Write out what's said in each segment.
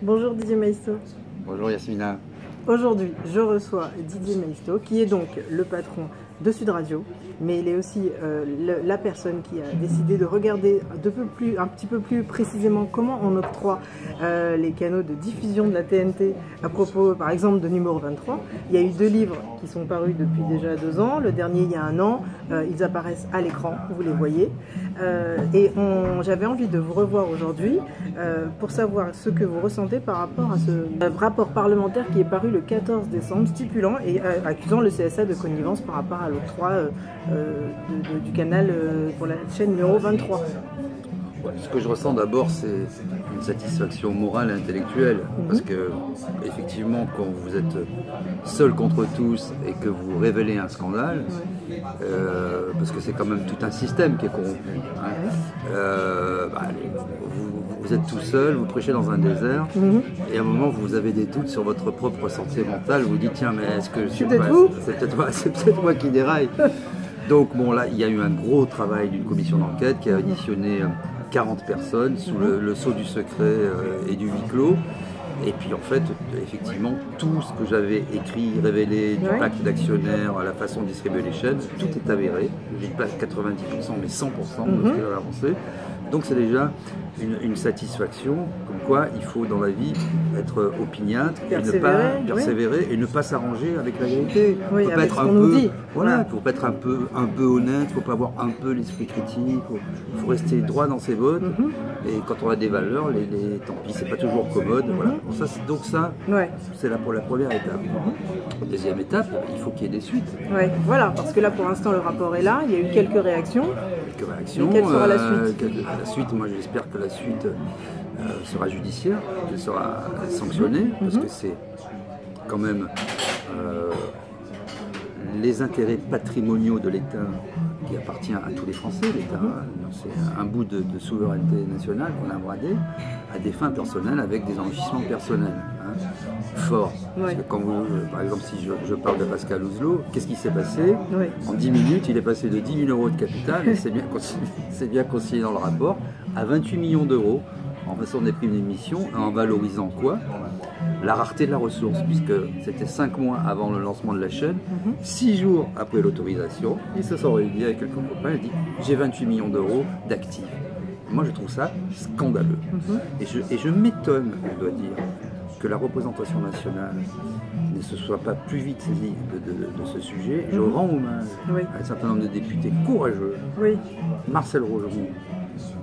Bonjour Didier Maisto. Bonjour Yasmina. Aujourd'hui, je reçois Didier Maisto, qui est donc le patron de Sud Radio, mais il est aussi la personne qui a décidé de regarder un petit peu plus précisément comment on octroie les canaux de diffusion de la TNT à propos, par exemple, de numéro 23. Il y a eu 2 livres qui sont parus depuis déjà 2 ans, le dernier il y a 1 an, ils apparaissent à l'écran, vous les voyez. J'avais envie de vous revoir aujourd'hui pour savoir ce que vous ressentez par rapport à ce rapport parlementaire qui est paru le 14 décembre, stipulant et accusant le CSA de connivence par rapport à l'octroi du canal pour la chaîne numéro 23. Ce que je ressens d'abord, c'est une satisfaction morale et intellectuelle, parce que effectivement, quand vous êtes seul contre tous et que vous révélez un scandale, parce que c'est quand même tout un système qui est corrompu, vous êtes tout seul, vous prêchez dans un désert, et à un moment vous avez des doutes sur votre propre santé mentale, vous dites tiens, mais est-ce que c'est peut-être moi qui déraille. Donc bon, là il y a eu un gros travail d'une commission d'enquête qui a auditionné 40 personnes sous le sceau du secret et du huis clos. Et puis en fait, effectivement, tout ce que j'avais écrit, révélé, du pacte d'actionnaires, à la façon de distribuer les chaînes, tout est avéré. Je ne dis pas 90%, mais 100% de ce que j'avais avancé. Donc c'est déjà une satisfaction, comme quoi il faut dans la vie être opiniâtre, persévérer et ne pas s'arranger avec la vérité. Oui, il faut pas être faut pas être un peu honnête, il faut pas avoir un peu l'esprit critique, il faut rester droit dans ses bottes. Et quand on a des valeurs, tant pis, c'est pas toujours commode. Voilà. Donc ça, c'est là pour la première étape. Deuxième étape, il faut qu'il y ait des suites. Voilà, parce que là pour l'instant le rapport est là, il y a eu quelques réactions. Et quelle sera la suite? La suite, moi j'espère que la suite sera judiciaire, qu'elle sera sanctionnée, parce que c'est quand même les intérêts patrimoniaux de l'État qui appartient à tous les Français. L'État, c'est un bout de souveraineté nationale qu'on a bradé à des fins personnelles avec des enrichissements personnels forts. Parce que quand par exemple, si je parle de Pascal Ouzelot, qu'est-ce qui s'est passé? En 10 minutes, il est passé de 10 000 € de capital, et c'est bien consigné dans le rapport, à 28 millions d'euros en faisant des primes d'émission, en valorisant quoi? La rareté de la ressource, puisque c'était 5 mois avant le lancement de la chaîne, 6 jours après l'autorisation, ils se sont réunis avec quelques copains et dit j'ai 28 millions d'euros d'actifs. Moi je trouve ça scandaleux. Et je m'étonne, je dois dire, que la représentation nationale ne se soit pas plus vite saisie de ce sujet. Je rends hommage à un certain nombre de députés courageux. Marcel Rogerond,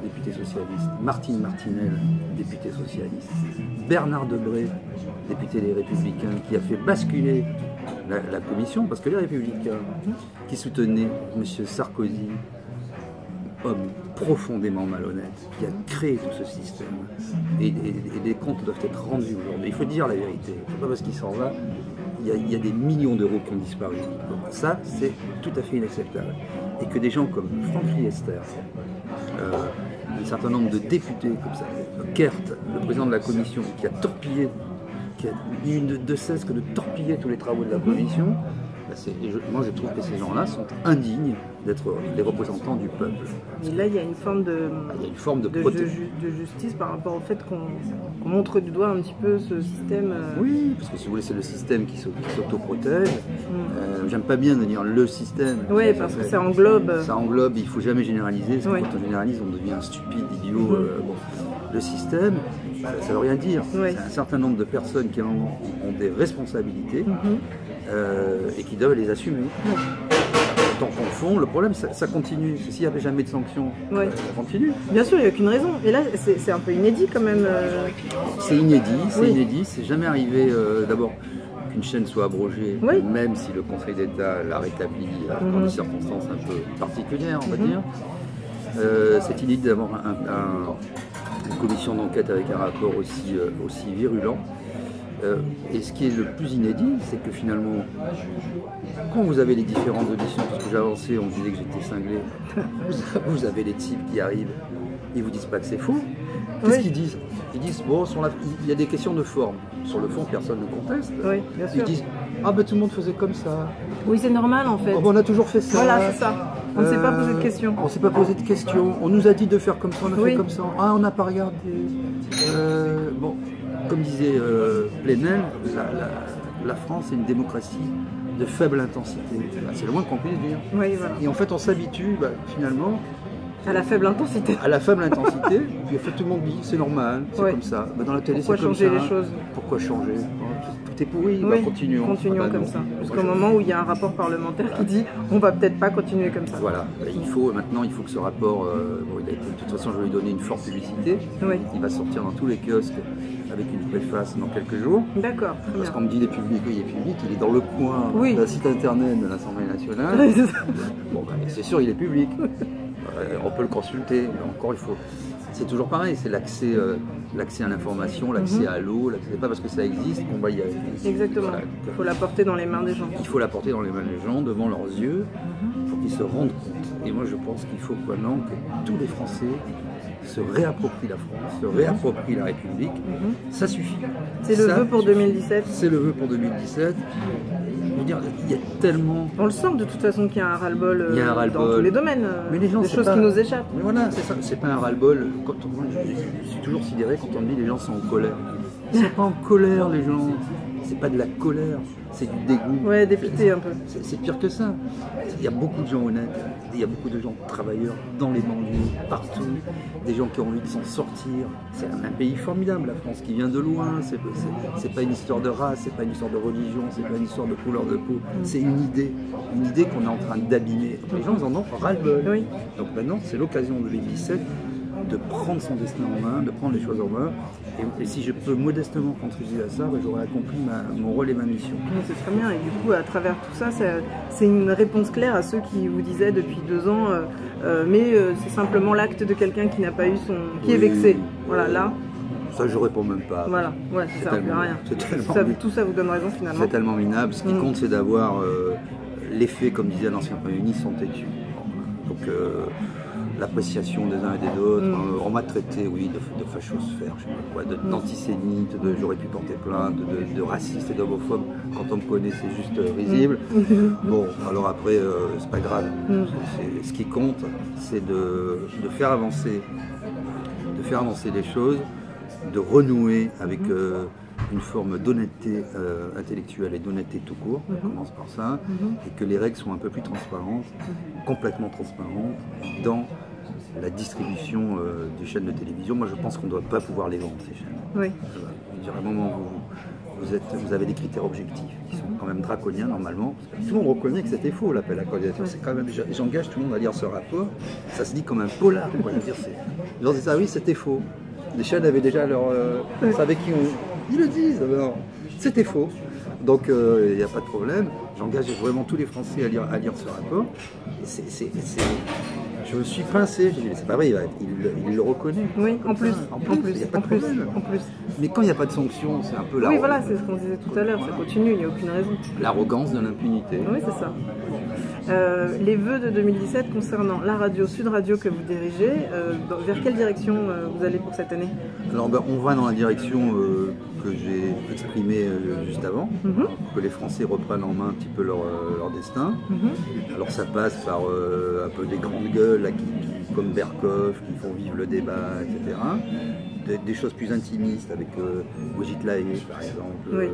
député socialiste, Martine Martinel, député socialiste, Bernard Debré, député des Républicains, qui a fait basculer la commission, parce que les Républicains qui soutenaient M. Sarkozy, homme profondément malhonnête, qui a créé tout ce système, et des comptes doivent être rendus aujourd'hui. Il faut dire la vérité, pas parce qu'il s'en va, il y a des millions d'euros qui ont disparu. Donc ça, c'est tout à fait inacceptable. Et que des gens comme Franck Riester, un certain nombre de députés comme ça, Kert, le président de la commission, qui a torpillé, qui a eu de cesse que de torpiller tous les travaux de la commission, moi je trouve que ces gens-là sont indignes d'être les représentants du peuple. Et là il y a une forme de justice par rapport au fait qu'on montre du doigt un petit peu ce système. Oui, parce que si vous voulez c'est le système qui s'autoprotège. J'aime pas bien de dire le système. Oui, parce que ça englobe. Ça englobe, il faut jamais généraliser, parce que quand on généralise on devient stupide, idiot. Le système, ça veut rien dire. C'est un certain nombre de personnes qui ont des responsabilités et qui doivent les assumer. Tant qu'on le fond, le problème ça continue. S'il n'y avait jamais de sanctions, ça continue. Bien sûr, il n'y a aucune raison. Et là, c'est un peu inédit quand même. C'est inédit, c'est jamais arrivé d'abord qu'une chaîne soit abrogée, même si le Conseil d'État l'a rétablie dans des circonstances un peu particulières, on va dire. C'est inédit d'avoir une commission d'enquête avec un rapport aussi virulent. Et ce qui est le plus inédit, c'est que finalement, quand vous avez les différentes auditions, parce que j'ai avancé, on me disait que j'étais cinglé, vous avez les types qui arrivent, ils vous disent pas que c'est faux. Qu'est-ce qu'ils disent? Ils disent, bon, il y a des questions de forme. Sur le fond, personne ne conteste. Bien sûr. Ils disent, ah ben tout le monde faisait comme ça. Oui, c'est normal en fait. Oh, ben, on a toujours fait ça. Voilà, c'est ça. On ne s'est pas posé de questions. On ne s'est pas posé de questions. On nous a dit de faire comme ça, on a fait comme ça. Ah, on n'a pas regardé. Bon. comme disait Plenel, la France est une démocratie de faible intensité. C'est le moins qu'on puisse dire. Oui, voilà. Et en fait, on s'habitue finalement à la faible intensité. À la faible intensité. Puis en fait, tout le monde dit c'est normal, c'est comme ça. Dans la télé, c'est comme ça. Pourquoi changer les choses? Pourquoi changer? Tout est pourri. Oui, continuons. Continuons comme ça. Jusqu'au moment où il y a un rapport parlementaire qui dit on va peut-être pas continuer comme ça. Voilà. Maintenant, il faut que ce rapport. De toute façon, je vais lui donner une forte publicité. Oui. Il va sortir dans tous les kiosques avec une préface dans quelques jours. D'accord. Parce qu'on me dit il est public, il est dans le coin d'un site internet de l'Assemblée nationale. Oui, c'est ça. Bon, c'est sûr, il est public. On peut le consulter, mais encore c'est toujours pareil, c'est l'accès à l'information, l'accès à l'eau, c'est pas parce que ça existe qu'on va y aller. Exactement, il faut la porter dans les mains des gens. Il faut la porter dans les mains des gens, devant leurs yeux, pour qu'ils se rendent compte. Et moi je pense qu'il faut maintenant que tous les Français se réapproprient la France, se réapproprient la République, ça suffit. C'est le vœu pour 2017. C'est le vœu pour 2017. Je veux dire, il y a tellement... On le sent de toute façon qu'il y a un ras-le-bol dans tous les domaines, mais les gens, des choses qui nous échappent. Mais voilà, c'est ça, c'est pas un ras-le-bol. Je suis toujours sidéré quand on me dit que les gens sont en colère. Ils sont pas en colère, les gens. C'est pas de la colère, c'est du dégoût. Ouais, dépité un peu. C'est pire que ça. Il y a beaucoup de gens honnêtes, il y a beaucoup de gens travailleurs dans les banlieues, partout, des gens qui ont envie de s'en sortir. C'est un pays formidable, la France, qui vient de loin. C'est pas une histoire de race, c'est pas une histoire de religion, c'est pas une histoire de couleur de peau. C'est une idée qu'on est en train d'abîmer. Les gens en ont ras-le-bol. Oui. Donc maintenant, c'est l'occasion de 2017 de prendre son destin en main, de prendre les choses en main. Et si je peux modestement contribuer à ça, j'aurais accompli mon rôle et ma mission. C'est très bien. Et du coup, à travers tout ça, c'est une réponse claire à ceux qui vous disaient depuis 2 ans, mais c'est simplement l'acte de quelqu'un qui n'a pas eu qui est vexé. Voilà, là. Ça, je réponds même pas. Voilà, ouais, ça ne sert à rien. Tout ça vous donne raison finalement. C'est tellement minable. Ce qui compte, c'est d'avoir l'effet, comme disait l'ancien Premier ministre, sont têtus. Donc, l'appréciation des uns et des autres. On m'a traité, de fachosphère, je sais pas quoi, d'antisémite, j'aurais pu porter plainte, de raciste et d'homophobe. Quand on me connaît, c'est juste risible. Bon, alors après, c'est pas grave. Ce qui compte, c'est de faire avancer les choses, de renouer avec une forme d'honnêteté intellectuelle et d'honnêteté tout court, on commence par ça, et que les règles soient un peu plus transparentes, complètement transparentes, dans la distribution des chaînes de télévision. Moi, je pense qu'on ne doit pas pouvoir les vendre, ces chaînes. Oui. Je dirais, à un moment où vous avez des critères objectifs qui sont quand même draconiens normalement. Parce que tout le monde reconnaît que c'était faux, l'appel à candidature. C'est quand même, j'engage tout le monde à lire ce rapport. Ça se dit comme un polar. Les gens disent ah oui, c'était faux. Les chaînes avaient déjà leur... savaient qui on... Ils le disent. Non, c'était faux. Donc il n'y a pas de problème. J'engage vraiment tous les Français à lire ce rapport. Je me suis pincé, je dis, c'est pas vrai, il le reconnaît. Oui, en plus. Il n'y a pas de problème. Mais quand il n'y a pas de sanction, c'est un peu la... Oui, voilà, c'est ce qu'on disait tout à l'heure, ça continue, il n'y a aucune raison. L'arrogance de l'impunité. Oui, c'est ça. Les vœux de 2017 concernant la radio, Sud Radio que vous dirigez, vers quelle direction vous allez pour cette année? Alors on va dans la direction que j'ai exprimée juste avant, que les Français reprennent en main un petit peu leur destin. Alors ça passe par un peu des grandes gueules là, comme Berkoff, qui font vivre le débat, etc. Des choses plus intimistes avec Brigitte Lahaye par exemple. Oui.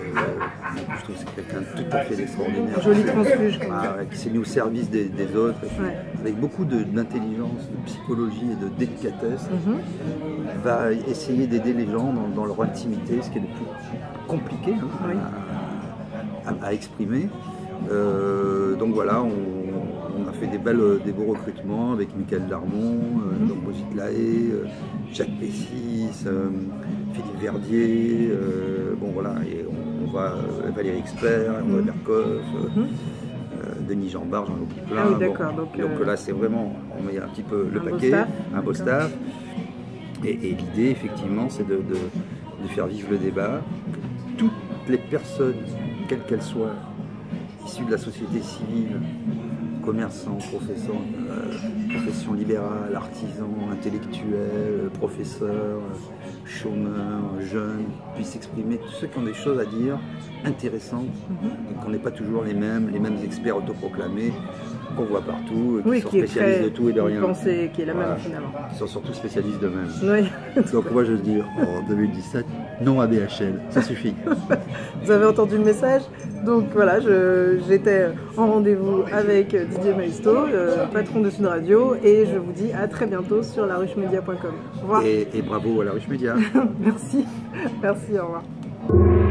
Je trouve que c'est quelqu'un de tout à fait extraordinaire. Joli transfuge. Qui s'est mis au service des autres, avec beaucoup d'intelligence, de psychologie et de délicatesse. Va essayer d'aider les gens dans leur intimité, ce qui est le plus compliqué à exprimer. Donc voilà, on a fait des beaux recrutements avec Michael Darmon, Brigitte Lahaye, Jacques Pessis, Philippe Verdier, bon voilà, et on va Valérie Expert, André Berkoff, Denis Jambard, j'en oublie plein. Ah oui, d'accord. Donc là, c'est vraiment, on met un petit peu le paquet, un beau staff. Et l'idée, effectivement, c'est de faire vivre le débat. Toutes les personnes, quelles qu'elles soient, issues de la société civile, commerçants, profession libérale, artisans, intellectuels, professeurs, chômeurs, jeunes, puissent s'exprimer, tous ceux qui ont des choses à dire intéressantes, et qu'on n'est pas toujours les mêmes experts autoproclamés, qu'on voit partout, qui Oui, sont qui est spécialistes très de tout et de rien. une pensée qui est la même Voilà. finalement. Qui sont surtout spécialistes d'eux-mêmes. Oui. Donc moi je dis en 2017, non à BHL, ça suffit. Vous avez entendu le message. Donc voilà, j'étais en rendez-vous avec Didier Maisto, patron de Sud Radio, et je vous dis à très bientôt sur laruchemedia.com. Au revoir. Et bravo à La Ruche Média. Merci, merci, au revoir.